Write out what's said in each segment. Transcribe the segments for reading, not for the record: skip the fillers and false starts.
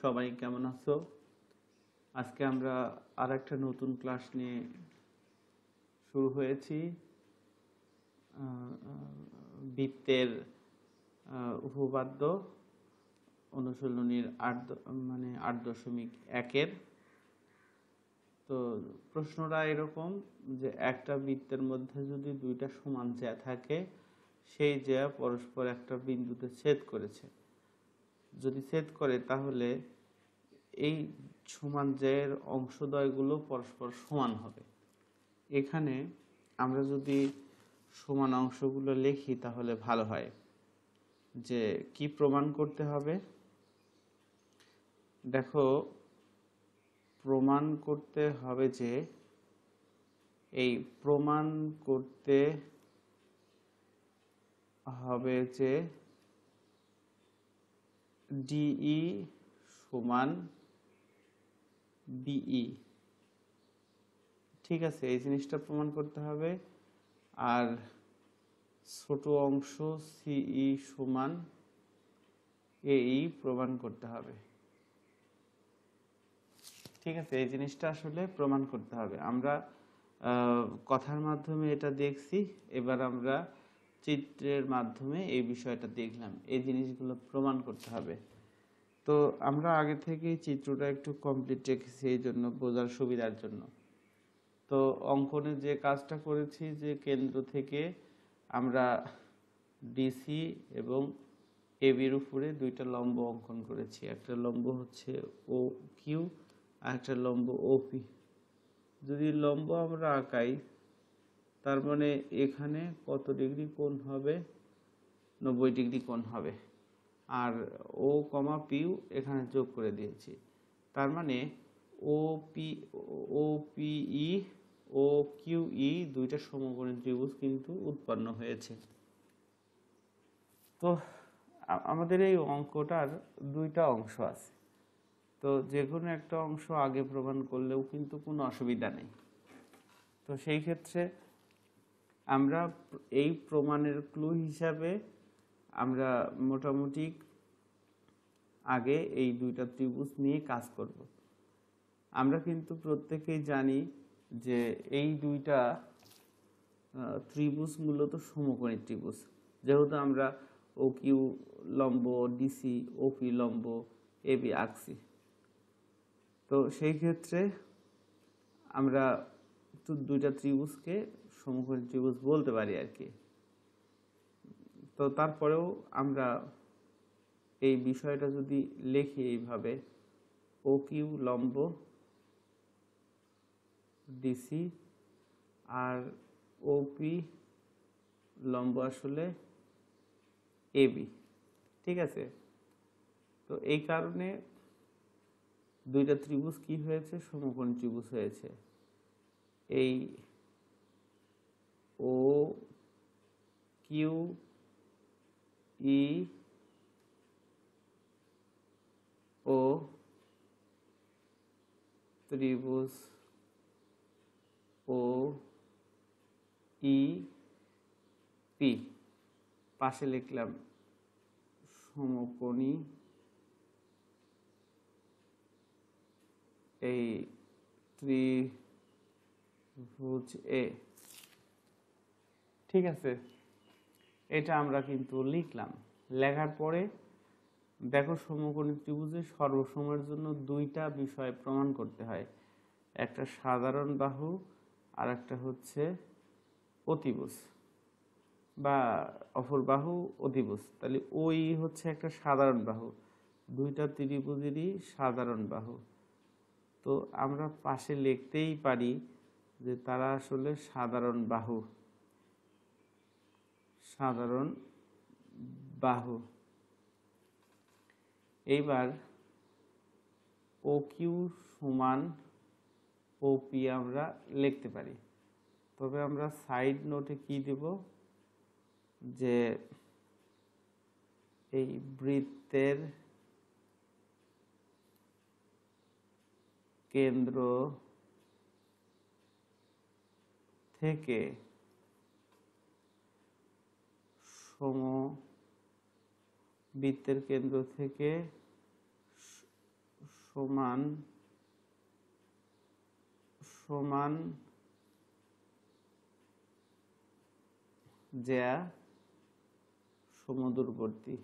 সবাই কেমন আছো? আজকে আমরা আরেকটা নতুন ক্লাস নিয়ে শুরু হয়েছি। বৃত্তের উপপাদ্য অনুশীলনীর 8.1-এর। তো প্রশ্নটা এরকম যে একটা বৃত্তের মধ্যে যদি দুইটা সমান জ্যা থাকে, সেই জ্যা পরস্পর একটা বিন্দুতে ছেদ করেছে। যদি ছেদ করে তাহলে এই সমান জ্যায়ের অংশদ্বয়গুলো পরস্পর সমান হবে। এখানে আমরা যদি সমান অংশগুলো লিখি তাহলে ভালো হয়। যে কি প্রমাণ করতে হবে, দেখো প্রমাণ করতে হবে যে এই প্রমাণ করতে হবে যে ডিই সমান বিই। ঠিক আছে, এই জিনিসটা প্রমাণ করতে হবে। আর ছোট অংশ সিই সমান এই প্রমাণ করতে হবে। ঠিক আছে, এই জিনিসটা আসলে প্রমাণ করতে হবে। আমরা কথার মাধ্যমে এটা দেখছি, এবার আমরা চিত্রের মাধ্যমে এই বিষয়টা দেখলাম। এই জিনিসগুলো প্রমাণ করতে হবে। তো আমরা আগে থেকেই চিত্রটা একটু কমপ্লিট রেখেছি, এই জন্য বোঝার সুবিধার জন্য। তো অঙ্কনে যে কাজটা করেছি, যে কেন্দ্র থেকে আমরা ডিসি এবং এবির উপরে দুইটা লম্ব অঙ্কন করেছি। একটা লম্ব হচ্ছে ও কিউ আর একটা লম্ব ওপি। যদি লম্ব আমরা আঁকাই, তার মানে এখানে কত ডিগ্রি কোণ হবে? 90 ডিগ্রি কোণ হবে। আর ও কমা পিউ এখানে যোগ করে দিয়েছি। তার মানে ওপিই ও কিউই দুইটা সমকোণী ত্রিভুজ কিন্তু উৎপন্ন হয়েছে। তো আমাদের এই অঙ্কটার দুইটা অংশ আছে। তো যে কোনো একটা অংশ আগে প্রমাণ করলেও কিন্তু কোনো অসুবিধা নেই। তো সেই ক্ষেত্রে আমরা এই প্রমাণের ক্লু হিসাবে আমরা মোটামুটি আগে এই দুইটা ত্রিভুজ নিয়ে কাজ করব। আমরা কিন্তু প্রত্যেকেই জানি যে এই দুইটা ত্রিভুজ মূলত সমকোণী ত্রিভুজ। যেহেতু আমরা ও কিউ লম্ব ডিসি, ওপি লম্ব এবি আঁকছি, তো সেই ক্ষেত্রে আমরা দুইটা ত্রিভুজকে সমকোণী ত্রিভুজ বলতে পারি আর কি। তো তারপরেও আমরা এই বিষয়টা যদি লিখি এইভাবে, ও কিউ লম্ব ডিসি আর ওপি লম্ব আসলে এবি। ঠিক আছে, তো এই কারণে দুইটা ত্রিভুজ কি হয়েছে? সমকোণী ত্রিভুজ হয়েছে। এই ও কিউ ই ও ত্রিভুজ ও ই পি, পাশে লিখলাম সমকোণী এই ত্রিভুজ এ। ঠিক আছে, এটা আমরা কিন্তু লিখলাম। লেখার পরে দেখো সমকোণী ত্রিভুজের সর্বসময়ের জন্য দুইটা বিষয় প্রমাণ করতে হয়। একটা সাধারণ বাহু আর একটা হচ্ছে অতিভুজ বা অপর বাহু অতিভুজ। তাহলে ওই হচ্ছে একটা সাধারণ বাহু, দুইটা ত্রিভুজেরই সাধারণ বাহু। তো আমরা পাশে লিখতেই পারি যে তারা আসলে সাধারণ বাহু। সাধারণ বাহু। এইবার ও কিউ সমান ওপি আমরা লিখতে পারি। তবে আমরা সাইড নোটে কি দেব, যে এই বৃত্তের কেন্দ্র থেকে বৃত্তের কেন্দ্র থেকে সমান সমান জ্যা সমদূরবর্তী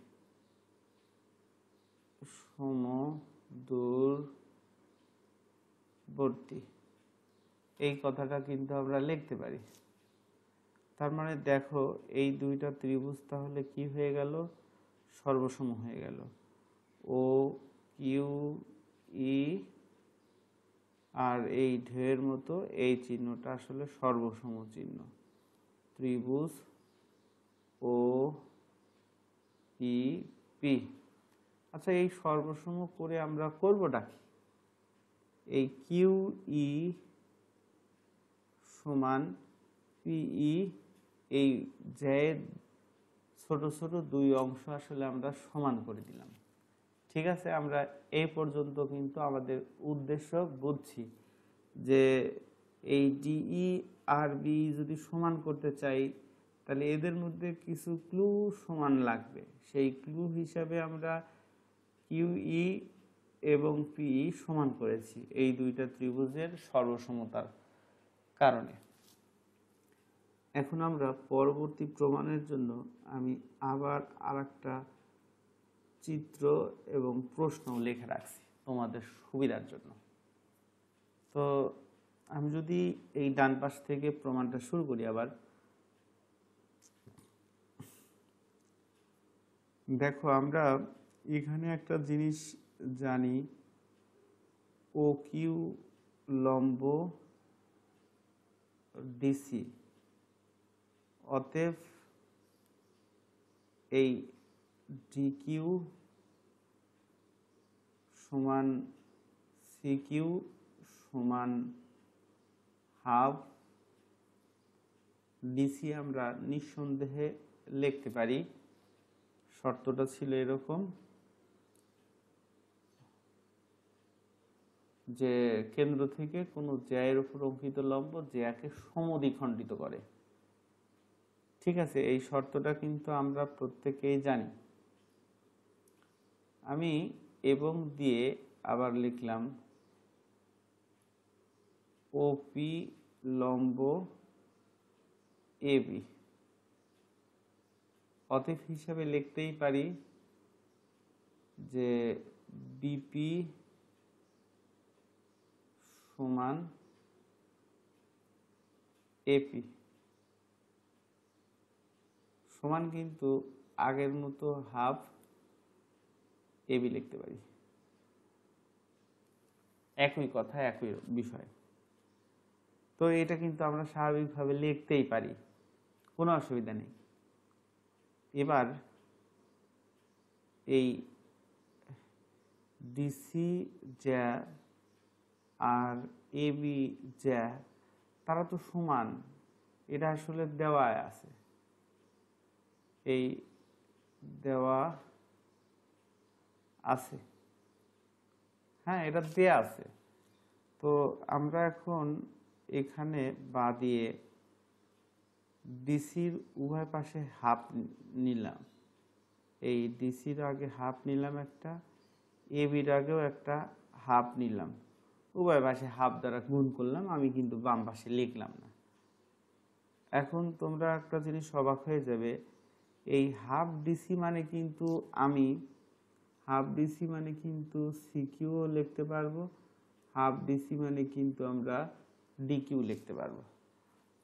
এই কথাটা কিন্তু আমরা লিখতে পারি। তার মানে দেখো এই দুইটা ত্রিভুজ তাহলে কি হয়ে গেল, সর্বসম হয়ে গেল। ও কিউ ই আর এই ঢেউয়ের মতো এই চিহ্নটা আসলে সর্বসম চিহ্ন। ত্রিভুজ ও ই পি। আচ্ছা, এই সর্বসম করে আমরা করবোটা কি? এই কিউ ই সমান পিই, এই জ্যায়ের ছোট ছোট দুই অংশ আসলে আমরা সমান করে দিলাম। ঠিক আছে, আমরা এই পর্যন্ত কিন্তু আমাদের উদ্দেশ্য বুঝছি যে এই ডিই আর বি যদি সমান করতে চাই তাহলে এদের মধ্যে কিছু ক্লু সমান লাগবে। সেই ক্লু হিসাবে আমরা কিউই এবং পিই সমান করেছি এই দুইটা ত্রিভুজের সর্বসমতার কারণে। এখন আমরা পরবর্তী প্রমাণের জন্য আমি আবার আরেকটা চিত্র এবং প্রশ্ন লিখে রাখছি তোমাদের সুবিধার জন্য। তো আমি যদি এই ডান পাশ থেকে প্রমাণটা শুরু করি, আবার দেখো আমরা এখানে একটা জিনিস জানি, ও কিউ লম্ব ডিসি, অতএব এই ডি কিউ সমান সি কিউ সমান হাফ ডিসি আমরা নিঃসন্দেহে লিখতে পারি। শর্তটা ছিল এরকম যে কেন্দ্র থেকে কোনো জ্যায়ের উপর অঙ্কিত লম্ব জ্যাকে সমদ্বিখণ্ডিত করে। ঠিক আছে, এই শর্তটা কিন্তু আমরা প্রত্যেকেই জানি। আমি এবং দিয়ে আবার লিখলাম ওপি লম্ব এবি, অতএব হিসাবে লিখতেই পারি যে বিপি সমান এপি সমান কিন্তু আগের মতো হাফ এবি লিখতে পারি। একই কথা, একই বিষয়। তো এটা কিন্তু আমরা স্বাভাবিকভাবে লিখতেই পারি, কোনো অসুবিধা নেই। এবার এই ডিসি জ্যা আর এবি জ্যা তারা তো সমান, এটা আসলে দেওয়া আছে, এই দেওয়া আছে, হ্যাঁ এটা দেয়া আছে। তো আমরা এখন এখানে বা দিয়ে ডিসির উভয় পাশে হাফ নিলাম, এই ডিসির আগে হাফ নিলাম একটা, এবির আগেও একটা হাফ নিলাম, উভয় পাশে হাফ দ্বারা গুণ করলাম, আমি কিন্তু বাম পাশে লিখলাম না। এখন তোমরা একটা জিনিস অবাক হয়ে যাবে, এই হাফ ডিসি মানে কিন্তু আমি হাফ ডিসি মানে কিন্তু সিকিউও লিখতে পারবো, হাফ ডিসি মানে কিন্তু আমরা ডিকিউ লিখতে পারবো।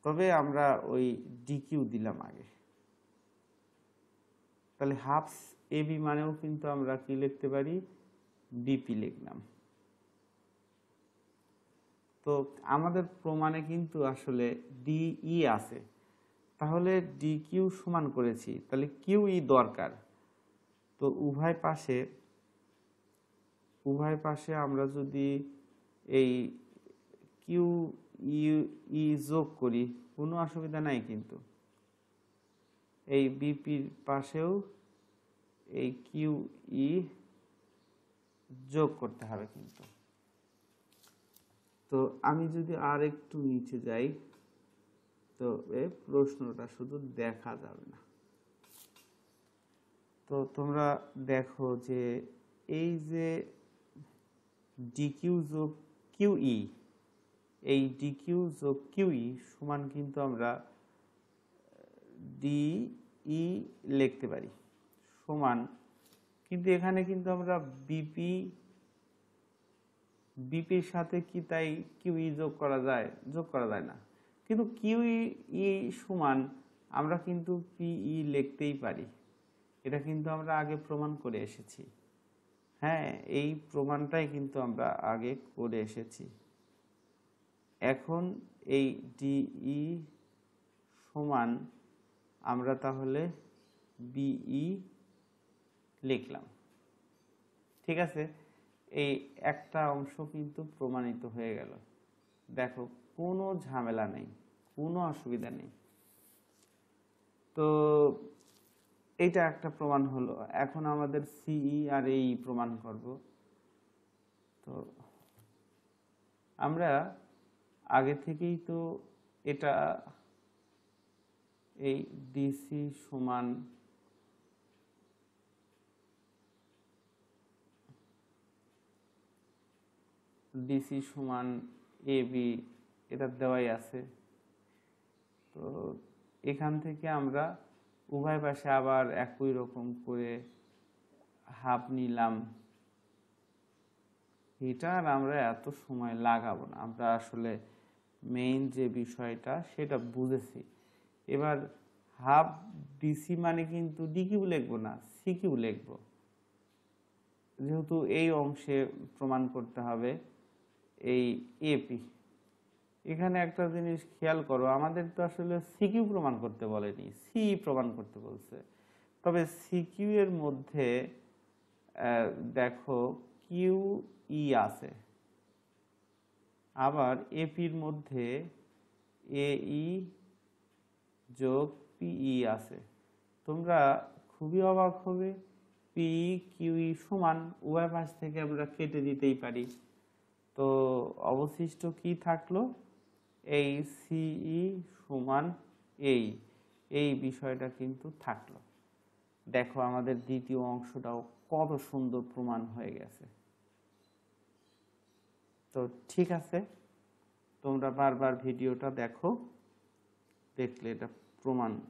তবে আমরা ওই ডিকিউ দিলাম আগে, তাহলে হাফ এবি মানেও কিন্তু আমরা কি লিখতে পারি, বিপি লিখলাম। তো আমাদের প্রমাণে কিন্তু আসলে ডিই আছে, তাহলে ডিকিউ সমান করেছি, তাহলে কিউই দরকার। তো উভয় পাশে আমরা যদি এই কিউ ই যোগ করি কোনো অসুবিধা নাই, কিন্তু এই বিপির পাশেও এই কিউ ই যোগ করতে হবে কিন্তু। তো আমি যদি আর একটু নিচে যাই তো এই প্রশ্নটা শুধু দেখা যাবে না। তো তোমরা দেখো যে এই যে ডিকিউ যোগ কিউই, এই ডিকিউ যোগ কিউই সমান কিন্তু আমরা ডিই লিখতে পারি সমান, কিন্তু এখানে কিন্তু আমরা বিপির সাথে কি তাই কিউই যোগ করা যায়? যোগ করা যায় না, কিন্তু কিউই সমান আমরা কিন্তু পিই লিখতেই পারি। এটা কিন্তু আমরা আগে প্রমাণ করে এসেছি। হ্যাঁ, এই প্রমাণটাই কিন্তু আমরা আগে করে এসেছি। এখন এই ডিই সমান আমরা তাহলে বিই লিখলাম। ঠিক আছে, এই একটা অংশ কিন্তু প্রমাণিত হয়ে গেল। দেখো, কোনো ঝামেলা নেই, কোনো অসুবিধা নেই। তো এইটা একটা প্রমাণ হলো। এখন আমাদের সিই আর এই প্রমাণ করব। তো আমরা আগে থেকেই তো এটা এই ডিসি সমান এ বি এটা দেওয়াই আছে। তো এখান থেকে আমরা উভয় পাশে আবার একই রকম করে হাফ নিলাম। এটা আর আমরা এত সময় লাগাবো না, আমরা আসলে মেইন যে বিষয়টা সেটা বুঝেছি। এবার হাফ ডিসি মানে কিন্তু ডিকিউ লিখবো না, সিকিউ লিখবো, যেহেতু এই অংশে প্রমাণ করতে হবে এই এপি। এখানে একটা জিনিস খেয়াল করো, আমাদের তো আসলে সিকিউ প্রমাণ করতে বলেনি, সি প্রমাণ করতে বলছে। তবে সিকিউ এর মধ্যে দেখো কিউ ই আছে, আবার এপির মধ্যে এই যোগ পিই আছে। তোমরা খুবই অবাক হবে, পি কিউই সমান উভয় পাশ থেকে আমরা কেটে দিতেই পারি। তো অবশিষ্ট কি থাকলো? এই সিই সমান এই বিষয়টা কিন্তু থাকলো। দেখো, আমাদের দ্বিতীয় অংশটাও কত সুন্দর প্রমাণ হয়ে গেছে। তো ঠিক আছে, তোমরা বারবার ভিডিওটা দেখো, দেখলে এটা প্রমাণ